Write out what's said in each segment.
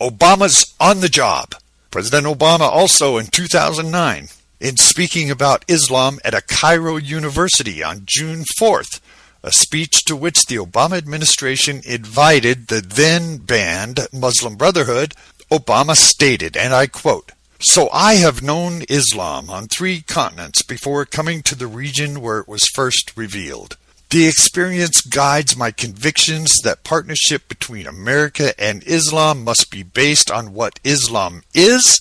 Obama's on the job. President Obama also in 2009, in speaking about Islam at a Cairo university on June 4th, a speech to which the Obama administration invited the then banned Muslim Brotherhood, Obama stated, and I quote, "So I have known Islam on 3 continents before coming to the region where it was first revealed. The experience guides my convictions that partnership between America and Islam must be based on what Islam is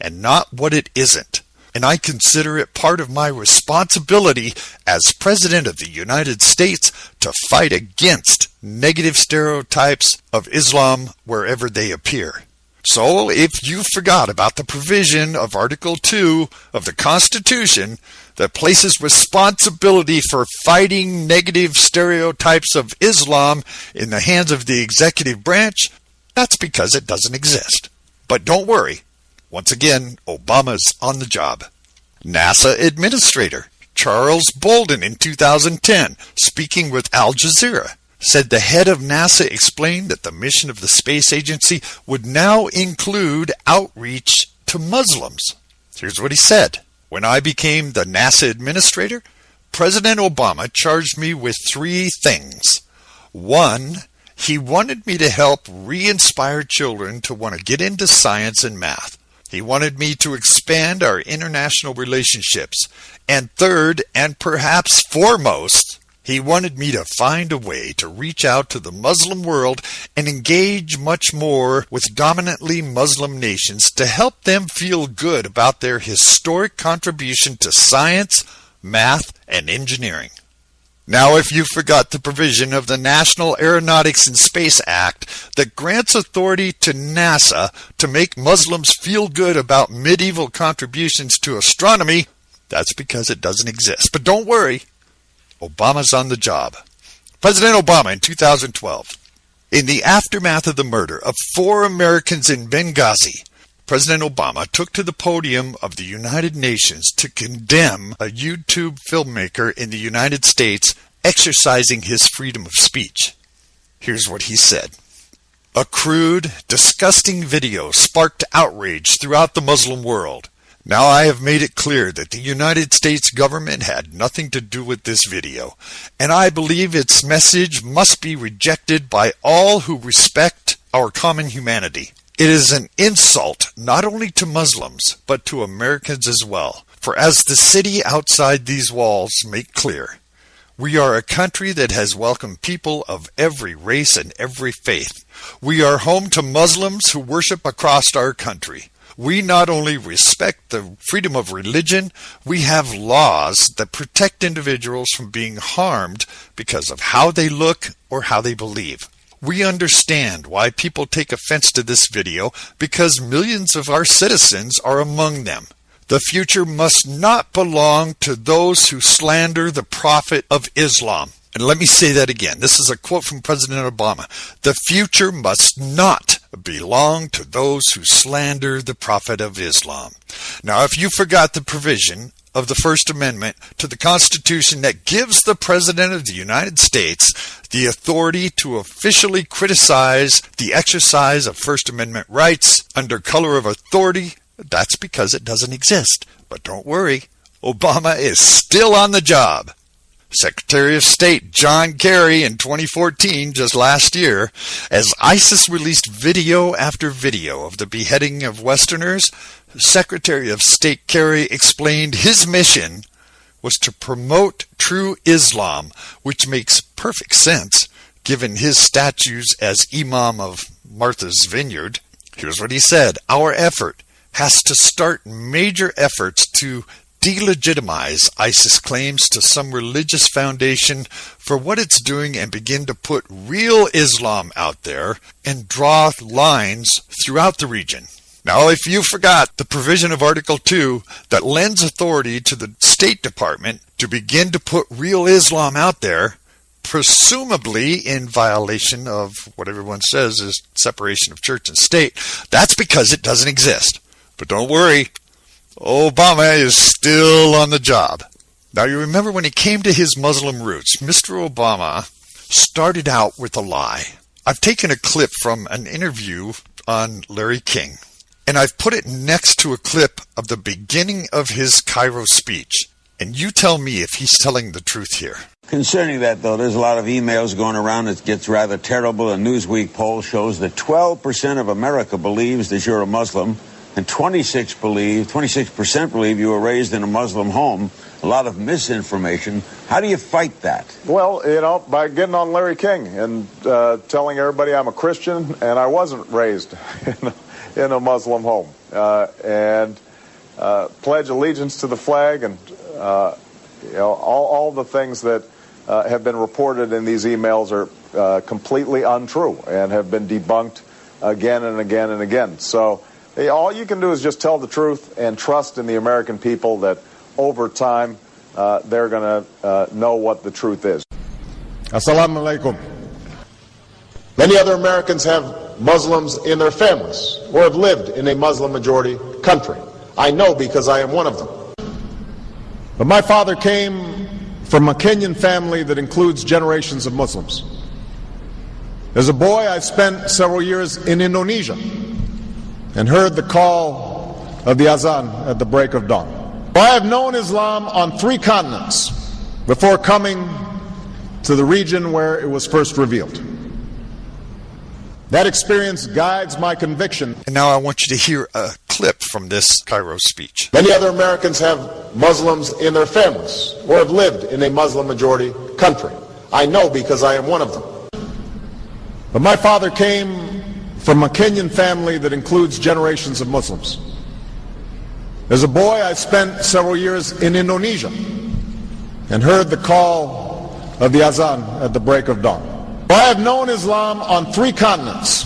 and not what it isn't. And I consider it part of my responsibility as President of the United States to fight against negative stereotypes of Islam wherever they appear." So, if you forgot about the provision of Article 2 of the Constitution that places responsibility for fighting negative stereotypes of Islam in the hands of the executive branch, that's because it doesn't exist. But don't worry. Once again, Obama's on the job. NASA Administrator Charles Bolden in 2010, speaking with Al Jazeera, said the head of NASA explained that the mission of the space agency would now include outreach to Muslims. Here's what he said. "When I became the NASA administrator, President Obama charged me with 3 things. 1, he wanted me to help re-inspire children to want to get into science and math. He wanted me to expand our international relationships. And third, and perhaps foremost, he wanted me to find a way to reach out to the Muslim world and engage much more with dominantly Muslim nations to help them feel good about their historic contribution to science, math, and engineering." Now, if you forgot the provision of the National Aeronautics and Space Act that grants authority to NASA to make Muslims feel good about medieval contributions to astronomy, that's because it doesn't exist. But don't worry. Obama's on the job. President Obama in 2012. In the aftermath of the murder of 4 Americans in Benghazi, President Obama took to the podium of the United Nations to condemn a YouTube filmmaker in the United States exercising his freedom of speech. Here's what he said. "A crude, disgusting video sparked outrage throughout the Muslim world. Now I have made it clear that the United States government had nothing to do with this video, and I believe its message must be rejected by all who respect our common humanity. It is an insult not only to Muslims, but to Americans as well. For as the city outside these walls make clear, we are a country that has welcomed people of every race and every faith. We are home to Muslims who worship across our country. We not only respect the freedom of religion, we have laws that protect individuals from being harmed because of how they look or how they believe. We understand why people take offense to this video because millions of our citizens are among them. The future must not belong to those who slander the Prophet of Islam." And let me say that again. This is a quote from President Obama. "The future must not belong to those who slander the Prophet of Islam." Now, if you forgot the provision of the First Amendment to the Constitution that gives the President of the United States the authority to officially criticize the exercise of First Amendment rights under color of authority, that's because it doesn't exist. But don't worry, Obama is still on the job. Secretary of State John Kerry in 2014, just last year, as ISIS released video after video of the beheading of Westerners, Secretary of State Kerry explained his mission was to promote true Islam, which makes perfect sense given his status as Imam of Martha's Vineyard. Here's what he said. "Our effort has to start major efforts to delegitimize ISIS claims to some religious foundation for what it's doing and begin to put real Islam out there and draw lines throughout the region." Now, if you forgot the provision of Article 2 that lends authority to the State Department to begin to put real Islam out there, presumably in violation of what everyone says is separation of church and state, that's because it doesn't exist. But don't worry, Obama is still on the job. Now, you remember when he came to his Muslim roots, Mr. Obama started out with a lie. I've taken a clip from an interview on Larry King, and I've put it next to a clip of the beginning of his Cairo speech. And you tell me if he's telling the truth here. Concerning that, though, there's a lot of emails going around. It gets rather terrible. A Newsweek poll shows that 12% of America believes that you're a Muslim, and 26% believe you were raised in a Muslim home. A lot of misinformation. How do you fight that? Well, by getting on Larry King and telling everybody I'm a Christian and I wasn't raised in a Muslim home, and pledge allegiance to the flag, and all the things that have been reported in these emails are completely untrue and have been debunked again and again and again. So all you can do is just tell the truth and trust in the American people that over time they're going to know what the truth is. Assalamu alaikum. Many other Americans have Muslims in their families or have lived in a Muslim majority country. I know because I am one of them. But my father came from a Kenyan family that includes generations of Muslims. As a boy, I spent several years in Indonesia and heard the call of the azan at the break of dawn. I have known Islam on 3 continents before coming to the region where it was first revealed. That experience guides my conviction. And now I want you to hear a clip from this Cairo speech. Many other Americans have Muslims in their families or have lived in a Muslim majority country. I know because I am one of them. But my father came from a Kenyan family that includes generations of Muslims. As a boy, I spent several years in Indonesia and heard the call of the azan at the break of dawn. I have known Islam on 3 continents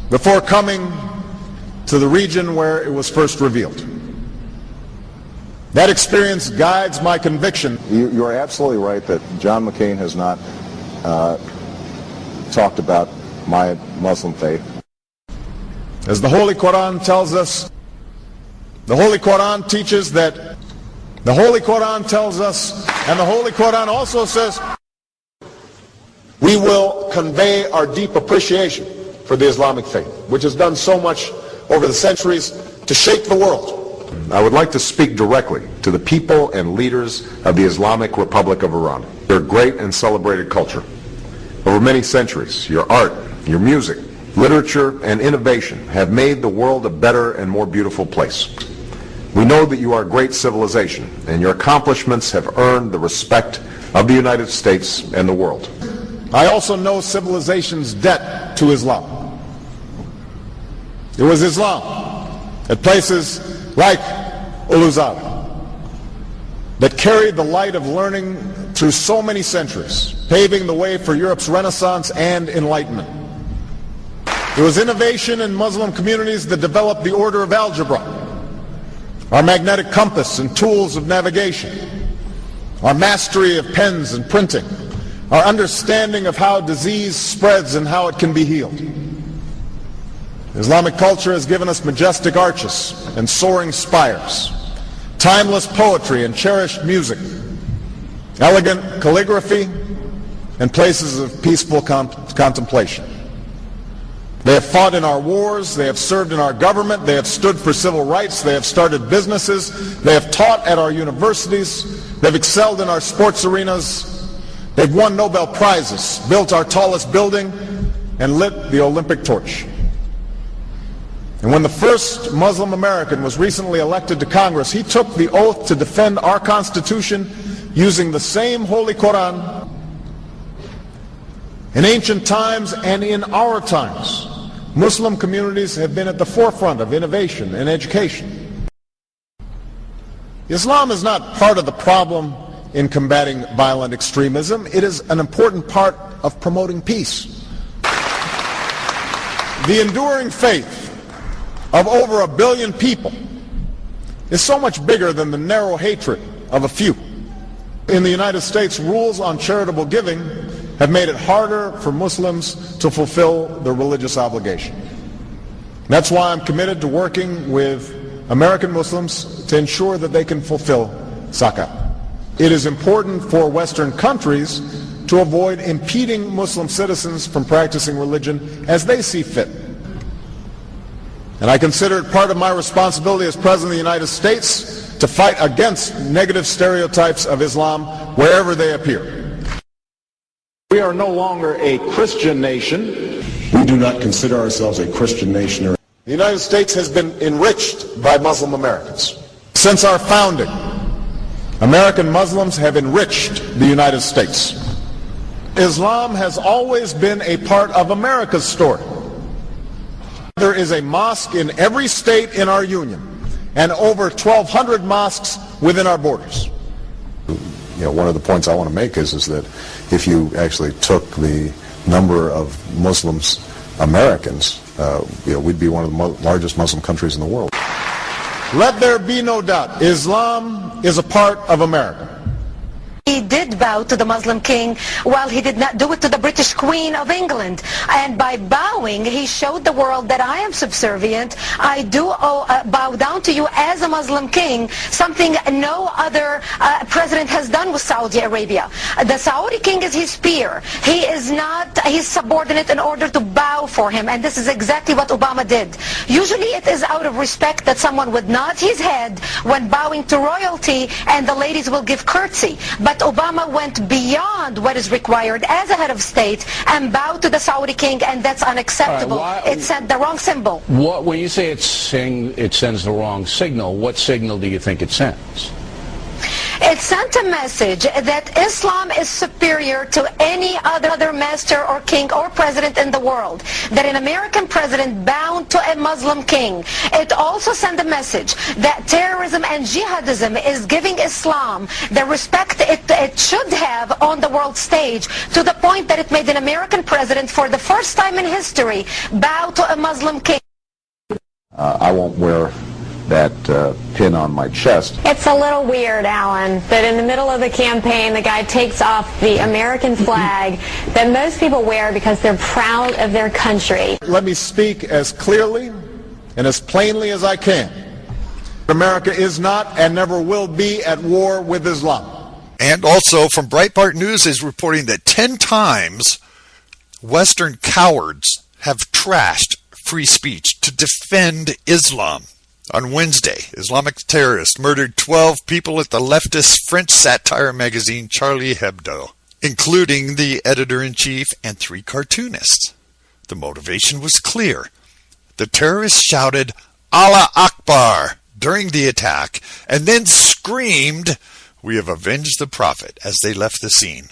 before coming to the region where it was first revealed. That experience guides my conviction. You are absolutely right that John McCain has not talked about my Muslim faith. As the Holy Quran tells us, the Holy Quran teaches that, the Holy Quran tells us, and the Holy Quran also says, we will convey our deep appreciation for the Islamic faith, which has done so much over the centuries to shape the world. I would like to speak directly to the people and leaders of the Islamic Republic of Iran. Their great and celebrated culture. Over many centuries, your art, your music, literature, and innovation have made the world a better and more beautiful place. We know that you are a great civilization, and your accomplishments have earned the respect of the United States and the world. I also know civilization's debt to Islam. It was Islam at places like Uluzada that carried the light of learning through so many centuries, paving the way for Europe's Renaissance and Enlightenment. It was innovation in Muslim communities that developed the order of algebra, our magnetic compass and tools of navigation, our mastery of pens and printing, our understanding of how disease spreads and how it can be healed. Islamic culture has given us majestic arches and soaring spires, timeless poetry and cherished music, elegant calligraphy, and places of peaceful contemplation. They have fought in our wars, they have served in our government, they have stood for civil rights, they have started businesses, they have taught at our universities, they've excelled in our sports arenas, they've won Nobel Prizes, built our tallest building, and lit the Olympic torch. And when the first Muslim American was recently elected to Congress, he took the oath to defend our Constitution using the same Holy Quran. In ancient times and in our times, Muslim communities have been at the forefront of innovation and education. Islam is not part of the problem in combating violent extremism. It is an important part of promoting peace. The enduring faith of over 1 billion people is so much bigger than the narrow hatred of a few. In the United States, rules on charitable giving have made it harder for Muslims to fulfill their religious obligation. That's why I'm committed to working with American Muslims to ensure that they can fulfill zakat. It is important for Western countries to avoid impeding Muslim citizens from practicing religion as they see fit. And I consider it part of my responsibility as President of the United States to fight against negative stereotypes of Islam wherever they appear. We are no longer a Christian nation. We do not consider ourselves a Christian nation. The United States has been enriched by Muslim Americans. Since our founding, American Muslims have enriched the United States. Islam has always been a part of America's story. There is a mosque in every state in our union and over 1,200 mosques within our borders. One of the points I want to make is that if you actually took the number of Muslims Americans, we'd be one of the largest Muslim countries in the world. Let there be no doubt, Islam is a part of America. He did bow to the Muslim king while he did not do it to the British Queen of England. And by bowing, he showed the world that I am subservient. I do bow down to you as a Muslim king, something no other president has done with Saudi Arabia. The Saudi king is his peer. He is not his subordinate in order to bow for him. And this is exactly what Obama did. Usually it is out of respect that someone would nod his head when bowing to royalty and the ladies will give curtsy. But Obama went beyond what is required as a head of state and bowed to the Saudi king, and that's unacceptable. It sent the wrong symbol. When you say it sends the wrong signal, what signal do you think it sends? It sent a message that Islam is superior to any other master or king or president in the world, that an American president bowed to a Muslim king. It also sent a message that terrorism and jihadism is giving Islam the respect it should have on the world stage, to the point that it made an American president, for the first time in history, bow to a Muslim king. I won't wear that pin on my chest. It's a little weird, Alan, that in the middle of the campaign the guy takes off the American flag that most people wear because they're proud of their country. Let me speak as clearly and as plainly as I can. America is not and never will be at war with Islam. And also from Breitbart News is reporting that 10 times Western cowards have trashed free speech to defend Islam. On Wednesday, Islamic terrorists murdered 12 people at the leftist French satire magazine Charlie Hebdo, including the editor-in-chief and 3 cartoonists. The motivation was clear. The terrorists shouted, "Allah Akbar," during the attack, and then screamed, "We have avenged the Prophet," as they left the scene.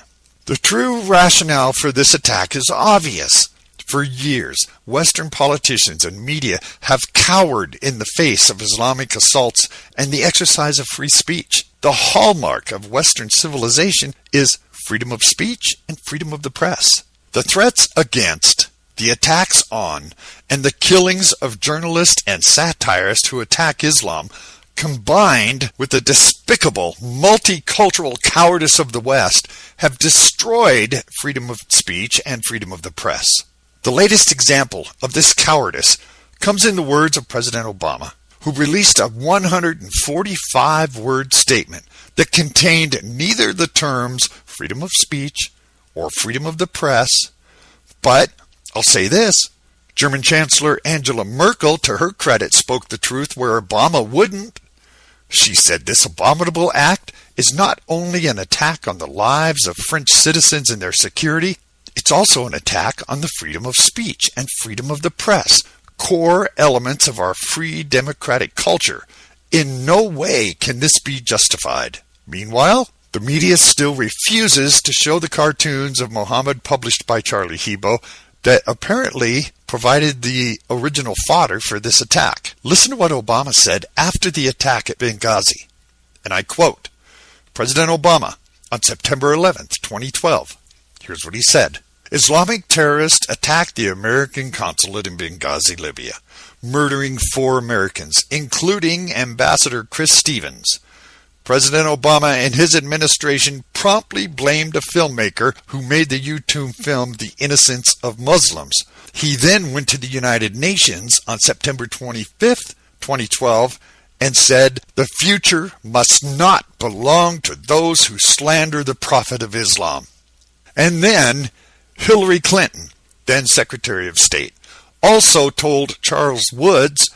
The true rationale for this attack is obvious. For years, Western politicians and media have cowered in the face of Islamic assaults and the exercise of free speech. The hallmark of Western civilization is freedom of speech and freedom of the press. The threats against, the attacks on, and the killings of journalists and satirists who attack Islam, combined with the despicable multicultural cowardice of the West, have destroyed freedom of speech and freedom of the press. The latest example of this cowardice comes in the words of President Obama, who released a 145-word statement that contained neither the terms freedom of speech or freedom of the press, but, I'll say this, German Chancellor Angela Merkel, to her credit, spoke the truth where Obama wouldn't. She said this abominable act is not only an attack on the lives of French citizens and their security, it's also an attack on the freedom of speech and freedom of the press, core elements of our free democratic culture. In no way can this be justified. Meanwhile, the media still refuses to show the cartoons of Muhammad published by Charlie Hebdo that apparently provided the original fodder for this attack. Listen to what Obama said after the attack at Benghazi. And I quote, President Obama, on September 11th, 2012, here's what he said. Islamic terrorists attacked the American consulate in Benghazi, Libya, murdering 4 Americans, including Ambassador Chris Stevens. President Obama and his administration promptly blamed a filmmaker who made the YouTube film The Innocence of Muslims. He then went to the United Nations on September 25th, 2012, and said, the future must not belong to those who slander the Prophet of Islam. And then Hillary Clinton, then Secretary of State, also told Charles Woods